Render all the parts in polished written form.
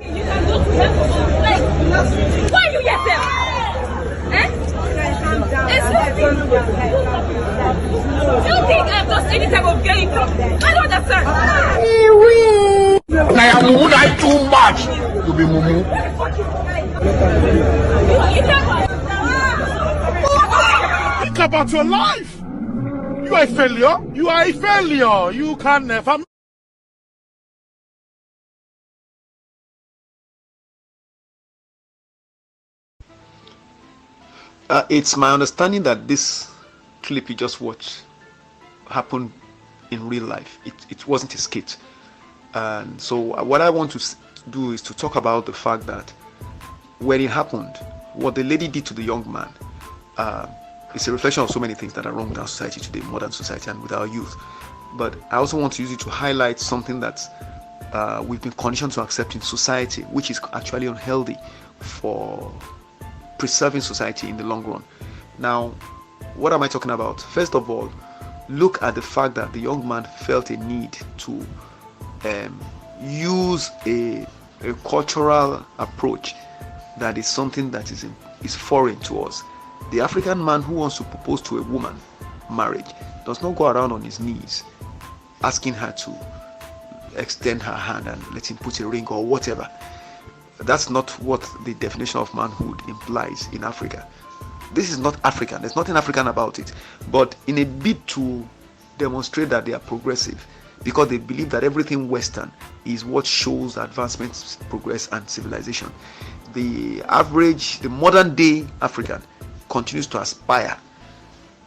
You can go to them. Like, why you get them? Eh? You think I'm just any type of girl? I don't understand. I am like too much to be mumu. Think about your life. You are a failure. You are a failure. You can never. It's my understanding that this clip you just watched happened in real life. It wasn't a skit. And so what I want to do is to talk about the fact that when it happened, what the lady did to the young man is a reflection of so many things that are wrong with our society today, modern society, and with our youth. But I also want to use it to highlight something that we've been conditioned to accept in society, which is actually unhealthy for preserving society in the long run. Now, what am I talking about? First of all, look at the fact that the young man felt a need to use a cultural approach that is something that is foreign to us. The African man who wants to propose to a woman marriage does not go around on his knees asking her to extend her hand and let him put a ring or whatever. That's not what the definition of manhood implies in Africa. This is not African. There's nothing African about it. But in a bid to demonstrate that they are progressive, because they believe that everything Western is what shows advancement, progress, and civilization, the modern day African continues to aspire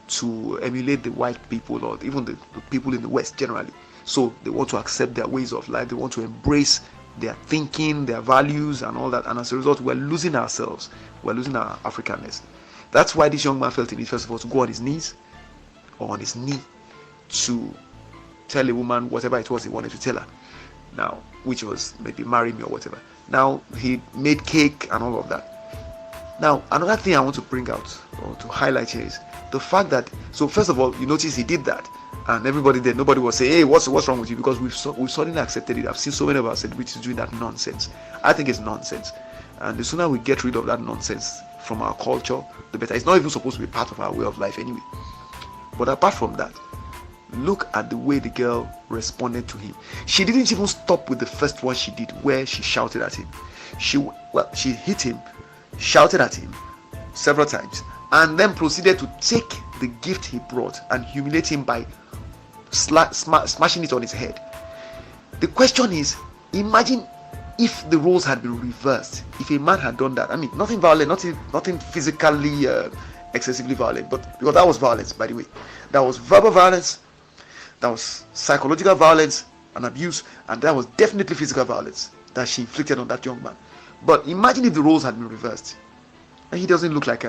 to emulate the white people, or even the people in the West generally. So they want to accept their ways of life. They want to embrace their thinking, their values, and all that. And as a result, we're losing ourselves. We're losing our Africanness. That's why this young man felt the need, first of all, to go on his knees or on his knee to tell a woman whatever it was he wanted to tell her. Now, which was maybe marry me or whatever. Now, he made cake and all of that. Now, another thing I want to bring out or to highlight here is the fact that, so first of all, you notice he did that, and everybody there, nobody was saying, hey, what's wrong with you? Because we've suddenly accepted it. I've seen so many of our celebrities doing that nonsense. I think it's nonsense. And the sooner we get rid of that nonsense from our culture, the better. It's not even supposed to be part of our way of life anyway. But apart from that, look at the way the girl responded to him. She didn't even stop with the first one she did, where she shouted at him. She hit him, shouted at him several times, and then proceeded to take the gift he brought and humiliate him by smashing it on his head. The question is, imagine if the roles had been reversed, if a man had done that. I mean, nothing violent, nothing physically excessively violent, but because that was violence, by the way. That was verbal violence, that was psychological violence and abuse, and that was definitely physical violence that she inflicted on that young man. But imagine if the roles had been reversed, and he doesn't look like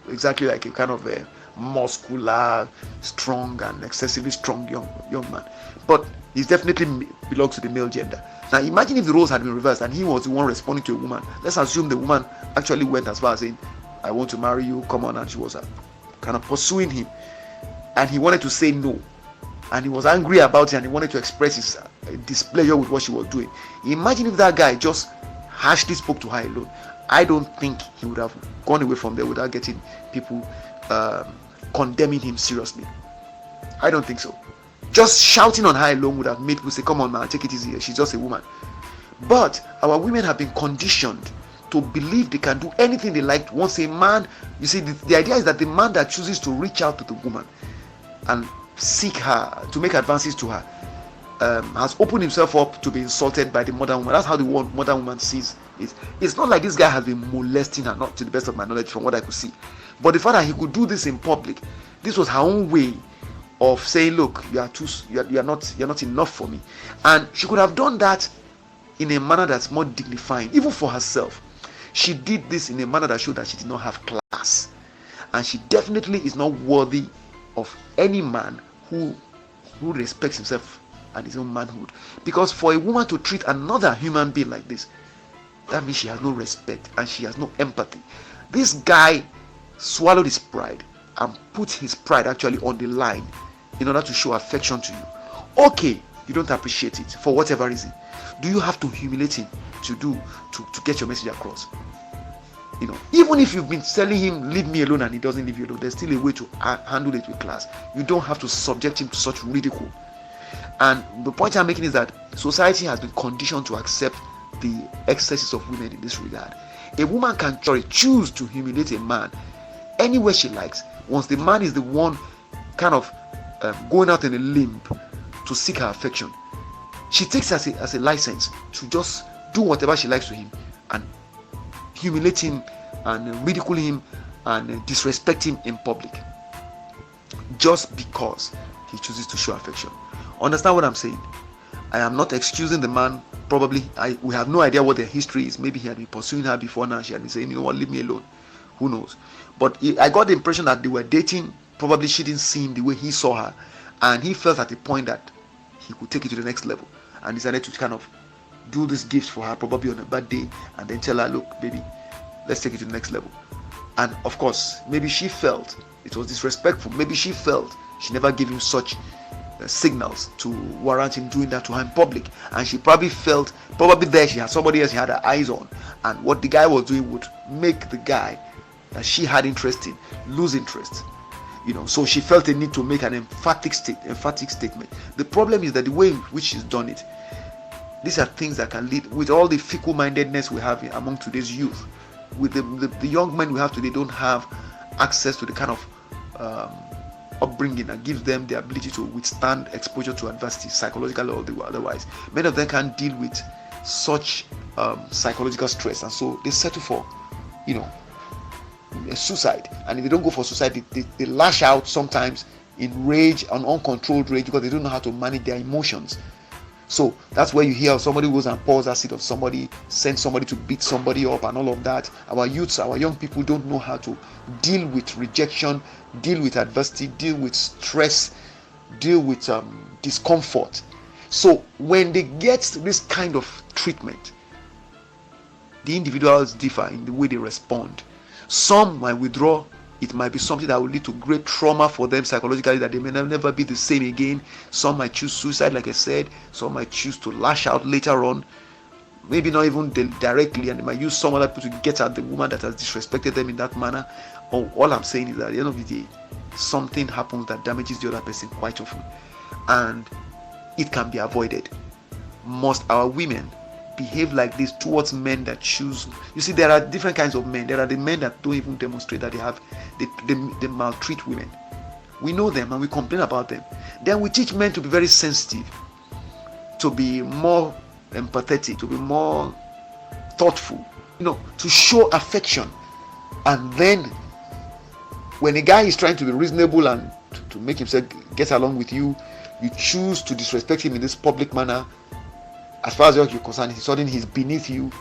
exactly like a kind of a muscular, strong, and excessively strong young man, but he definitely belongs to the male gender. Now imagine if the roles had been reversed and he was the one responding to a woman. Let's assume the woman actually went as far as saying, I want to marry you, come on, and she was kind of pursuing him, and he wanted to say no, and he was angry about it, and he wanted to express his displeasure with what she was doing. Imagine if that guy just harshly spoke to her alone. I don't think he would have gone away from there without getting people condemning him seriously. I don't think so. Just shouting on her alone would have made people say, come on man, take it easy, she's just a woman. But our women have been conditioned to believe they can do anything they like. Once a man, you see, the idea is that the man that chooses to reach out to the woman and seek her, to make advances to her, has opened himself up to be insulted by the modern woman. That's how the modern woman sees it. It's not like this guy has been molesting her, not to the best of my knowledge from what I could see. But the fact that he could do this in public, this was her own way of saying, look, you are not enough for me. And she could have done that in a manner that's more dignifying, even for herself. She did this in a manner that showed that she did not have class, and she definitely is not worthy of any man who respects himself and his own manhood. Because for a woman to treat another human being like this, that means she has no respect and she has no empathy. This guy swallowed his pride and put his pride actually on the line in order to show affection to you. Okay, you don't appreciate it for whatever reason. Do you have to humiliate him to do to get your message across. You know, even if you've been telling him leave me alone and he doesn't leave you alone, there's still a way to handle it with class. You don't have to subject him to such ridicule. And the point I'm making is that society has been conditioned to accept the excesses of women in this regard. A woman can choose to humiliate a man anywhere she likes, once the man is the one kind of going out in a limb to seek her affection. She takes it as a license to just do whatever she likes to him and humiliate him and ridicule him and disrespect him in public, just because he chooses to show affection. Understand what I'm saying? I am not excusing the man. Probably we have no idea what their history is. Maybe he had been pursuing her before, now she had been saying, you know what, leave me alone. Who knows? But I got the impression that they were dating. Probably she didn't see him the way he saw her, and he felt at the point that he could take it to the next level and decided to kind of do this gift for her, probably on a bad day, and then tell her, look baby, let's take it to the next level. And of course, maybe she felt it was disrespectful. Maybe she felt she never gave him such signals to warrant him doing that to her in public, and she probably felt there she had somebody else she had her eyes on, and what the guy was doing would make the guy that she had interest in lose interest. You know, so she felt a need to make an emphatic statement. The problem is that the way in which she's done it, these are things that can lead, with all the fickle-mindedness we have among today's youth, with the young men we have today, don't have access to the kind of upbringing that gives them the ability to withstand exposure to adversity, psychological or otherwise. Many of them can't deal with such psychological stress, and so they settle for, you know, a suicide. And if they don't go for suicide, they lash out sometimes in rage, an uncontrolled rage, because they don't know how to manage their emotions. So that's where you hear somebody goes and pours acid on somebody, sends somebody to beat somebody up, and all of that. Our youths, our young people don't know how to deal with rejection, deal with adversity, deal with stress, deal with discomfort. So when they get this kind of treatment, the individuals differ in the way they respond. Some might withdraw. It might be something that will lead to great trauma for them psychologically, that they may never be the same again. Some might choose suicide, like I said. Some might choose to lash out later on, maybe not even directly, and they might use some other people to get at the woman that has disrespected them in that manner. All I'm saying is that at the end of the day, something happens that damages the other person quite often, and it can be avoided. Must our women behave like this towards men that choose? You see, there are different kinds of men. There are the men that don't even demonstrate that they maltreat women. We know them and we complain about them. Then we teach men to be very sensitive, to be more empathetic, to be more thoughtful, you know, to show affection. And then when a guy is trying to be reasonable and to make himself get along with you, you choose to disrespect him in this public manner. As far as you're concerned, suddenly he's beneath you.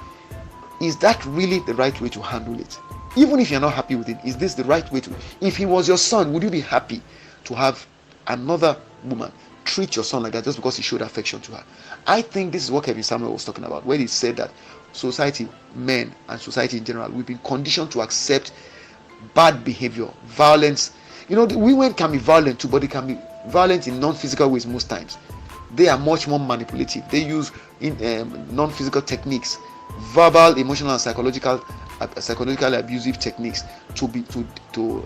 Is that really the right way to handle it? Even if you're not happy with it, is this the right way to? If he was your son, would you be happy to have another woman treat your son like that just because he showed affection to her? I think this is what Kevin Samuel was talking about, where he said that society, men and society in general, we've been conditioned to accept bad behavior, violence. You know, the women can be violent too, but they can be violent in non-physical ways most times. They are much more manipulative. They use non-physical techniques, verbal, emotional, and psychologically abusive techniques to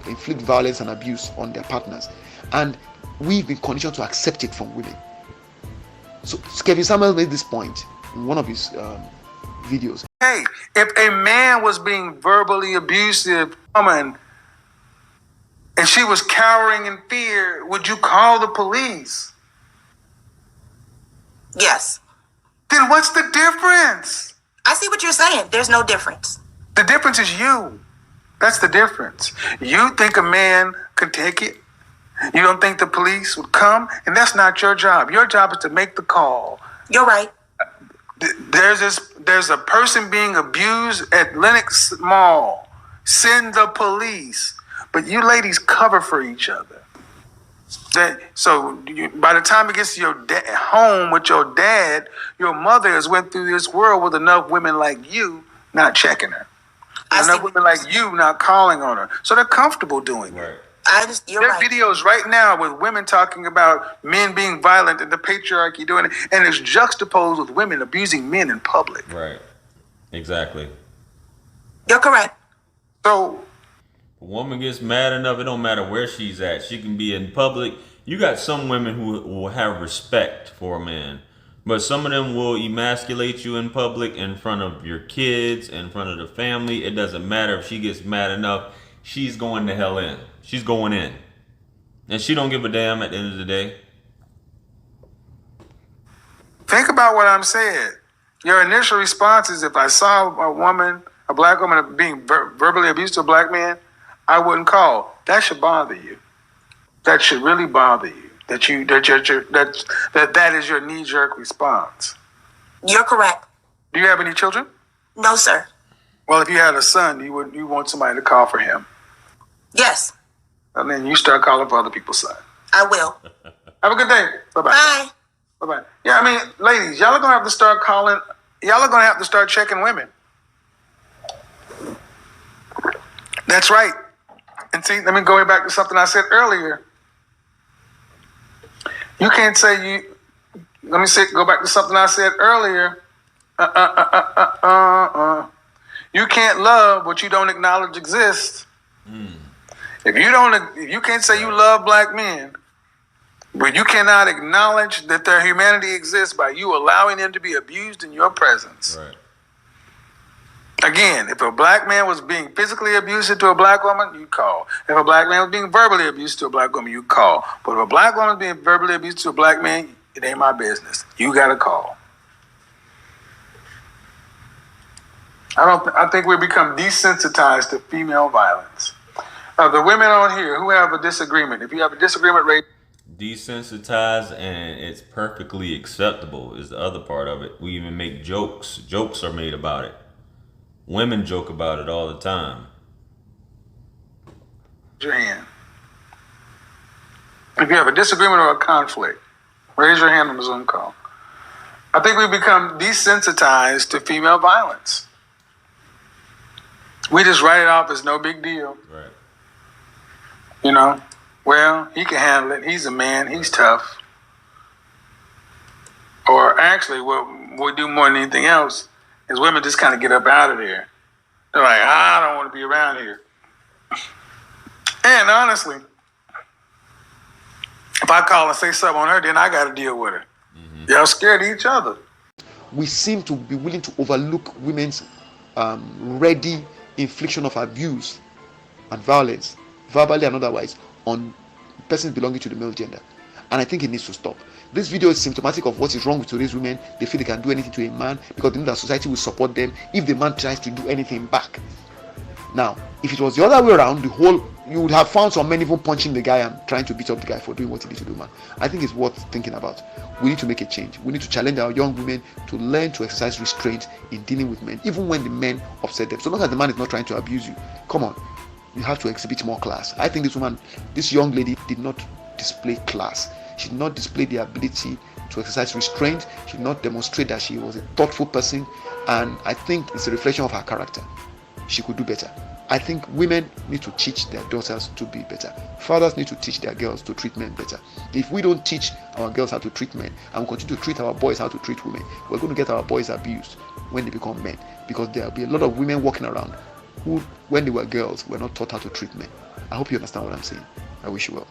inflict violence and abuse on their partners. And we've been conditioned to accept it from women. So Kevin Samuel made this point in one of his videos. Hey, if a man was being verbally abusive, woman, and she was cowering in fear, would you call the police? Yes. Then what's the difference? I see what you're saying. There's no difference. The difference is you. That's the difference. You think a man could take it. You don't think the police would come, and that's not your job. Your job is to make the call. You're right. There's a person being abused at Lenox Mall. Send the police. But you ladies cover for each other. By the time it gets to your home with your dad, your mother has went through this world with enough women like you not checking her. Enough women like you not calling on her. So they're comfortable doing it. You're there are right. videos right now with women talking about men being violent and the patriarchy doing it, and it's juxtaposed with women abusing men in public. Right. Exactly. You're correct. So A woman gets mad enough, it don't matter where she's at. She can be in public. You got some women who will have respect for a man, but some of them will emasculate you in public, in front of your kids, in front of the family. It doesn't matter if she gets mad enough. She's going to hell in. She's going in. And she don't give a damn at the end of the day. think about what I'm saying. Your initial response is, if I saw a black woman being verbally abused to a black man, I wouldn't call. That should bother you. That should really bother you. That is your knee-jerk response. You're correct. Do you have any children? No, sir. Well, if you had a son, you want somebody to call for him. Yes, And then you start calling for other people's son. I will. Have a good day. Bye-bye. Bye. Bye-bye. Yeah, I mean, ladies, y'all are going to have to start calling. Y'all are going to have to start checking women. That's right. And see, let me go back to something I said earlier. You can't say you. Go back to something I said earlier. You can't love what you don't acknowledge exists. If you can't say you love black men, but you cannot acknowledge that their humanity exists by you allowing them to be abused in your presence. Right. Again, if a black man was being physically abusive to a black woman, you call. If a black man was being verbally abused to a black woman, you call. But if a black woman is being verbally abused to a black man, it ain't my business. You got to call. I think we've become desensitized to female violence. The women on here who have a disagreement, if you have a disagreement rate. Desensitized, and it's perfectly acceptable is the other part of it. We even make jokes. Jokes are made about it. Women joke about it all the time. Raise your hand. If you have a disagreement or a conflict, raise your hand on the Zoom call. I think we've become desensitized to female violence. We just write it off as no big deal. Right. You know, well, he can handle it. He's a man. He's tough. Or actually, what we do more than anything else is women just kind of get up out of there. They're like, I don't want to be around here. And honestly, if I call and say something on her, then I got to deal with her. Mm-hmm. Y'all scared of each other. We seem to be willing to overlook women's ready infliction of abuse and violence, verbally and otherwise, on persons belonging to the male gender. And I think it needs to stop. This video is symptomatic of what is wrong with today's women. They feel they can do anything to a man because they know that society will support them if the man tries to do anything back. Now, if it was the other way around, you would have found some men even punching the guy and trying to beat up the guy for doing what he did to the man. I think it's worth thinking about. We need to make a change. We need to challenge our young women to learn to exercise restraint in dealing with men, even when the men upset them. So long as the man is not trying to abuse you, come on, you have to exhibit more class. I think this young lady did not display class. She did not display the ability to exercise restraint. She did not demonstrate that she was a thoughtful person, and I think it's a reflection of her character. She could do better. I think women need to teach their daughters to be better. Fathers need to teach their girls to treat men better. If we don't teach our girls how to treat men and we continue to treat our boys how to treat women, we're going to get our boys abused when they become men, because there will be a lot of women walking around who, when they were girls, were not taught how to treat men. I hope you understand what I'm saying. I wish you well.